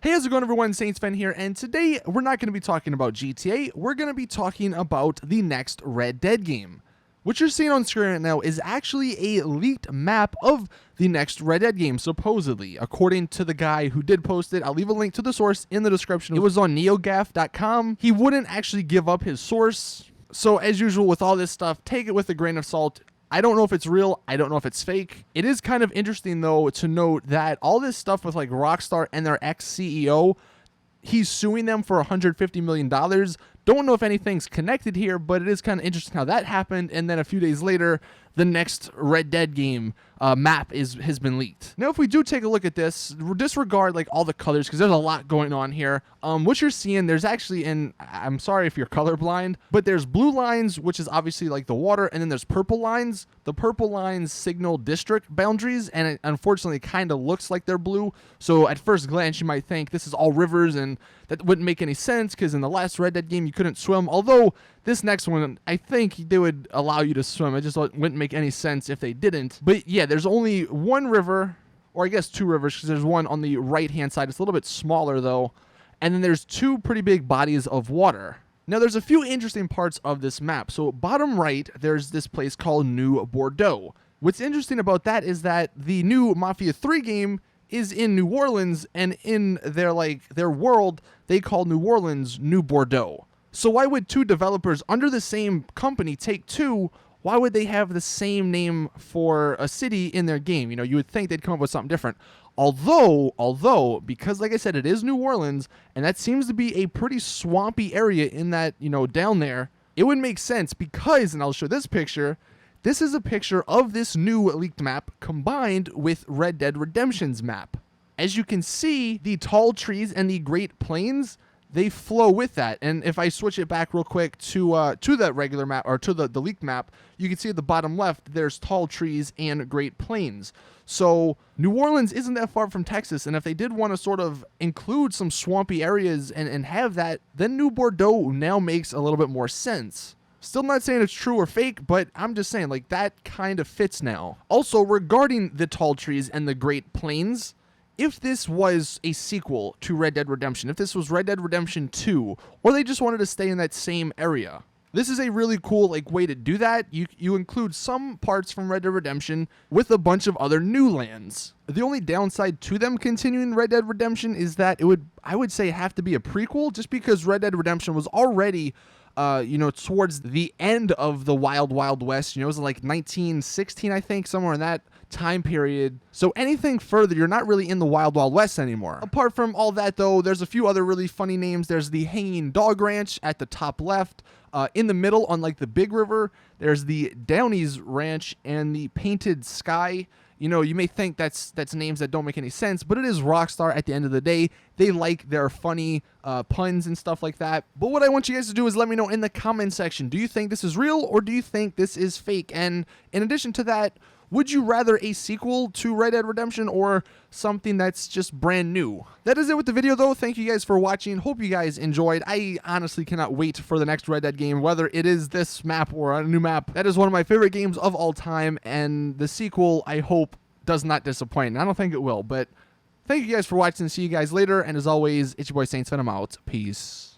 Hey, how's it going, everyone? Saintsfan here, and today we're not going to be talking about GTA. We're going to be talking about the next Red Dead game. What you're seeing on screen right now is actually a leaked map of the next Red Dead game, supposedly, according to the guy who did post it. I'll leave a link to the source in the description. It was on neogaf.com. He wouldn't actually give up his source. So, as usual with all this stuff, take it with a grain of salt. I don't know if it's real. I don't know if it's fake. It is kind of interesting, though, to note that all this stuff with like Rockstar and their ex-CEO, he's suing them for $150 million. Don't know if anything's connected here, but it is kind of interesting how that happened. And then a few days later, the next Red Dead game map has been leaked. Now, if we do take a look at this, disregard like all the colors because there's a lot going on here. What you're seeing, there's actually, and I'm sorry if you're colorblind, but there's blue lines, which is obviously like the water, and then there's purple lines. The purple lines signal district boundaries, and it unfortunately kind of looks like they're blue. So at first glance, you might think this is all rivers, and that wouldn't make any sense because in the last Red Dead game, you couldn't swim. Although this next one, I think they would allow you to swim. It just wouldn't make any sense if they didn't. But yeah, there's only one river, or I guess two rivers, because there's one on the right-hand side. It's a little bit smaller, though. And then there's two pretty big bodies of water. Now, there's a few interesting parts of this map. So bottom right, there's this place called New Bordeaux. What's interesting about that is that the new Mafia 3 game is in New Orleans, and in their world, they call New Orleans New Bordeaux. So why would two developers under the same company, Take-Two, why would they have the same name for a city in their game? You know, you would think they'd come up with something different. Although, because like I said, it is New Orleans, and that seems to be a pretty swampy area in that, you know, down there, it would make sense because, and I'll show this picture, this is a picture of this new leaked map combined with Red Dead Redemption's map. As you can see, the tall trees and the Great Plains, they flow with that. And if I switch it back real quick to that regular map, or to the leaked map, you can see at the bottom left, there's tall trees and Great Plains. So New Orleans isn't that far from Texas, and if they did want to sort of include some swampy areas and have that, then New Bordeaux now makes a little bit more sense. Still not saying it's true or fake, but I'm just saying, like, that kind of fits now. Also, regarding the tall trees and the Great Plains, if this was a sequel to Red Dead Redemption, if this was Red Dead Redemption 2, or they just wanted to stay in that same area, this is a really cool way to do that. You include some parts from Red Dead Redemption with a bunch of other new lands. The only downside to them continuing Red Dead Redemption is that I would say, have to be a prequel, just because Red Dead Redemption was already towards the end of the Wild Wild West. You know, it was like 1916, I think, somewhere in that time period. So anything further, you're not really in the Wild Wild West anymore. Apart from all that, though, there's a few other really funny names. There's the Hanging Dog Ranch at the top left. In the middle, on like the big river, there's the Downey's Ranch and the Painted Sky. You know, you may think that's names that don't make any sense, but it is Rockstar at the end of the day. They like their funny puns and stuff like that. But what I want you guys to do is let me know in the comment section. Do you think this is real, or do you think this is fake? And in addition to that, would you rather a sequel to Red Dead Redemption or something that's just brand new? That is it with the video, though. Thank you guys for watching. Hope you guys enjoyed. I honestly cannot wait for the next Red Dead game, whether it is this map or a new map. That is one of my favorite games of all time, and the sequel, I hope, does not disappoint. I don't think it will, but thank you guys for watching. See you guys later, and as always, it's your boy Saintsfan. I'm out. Peace.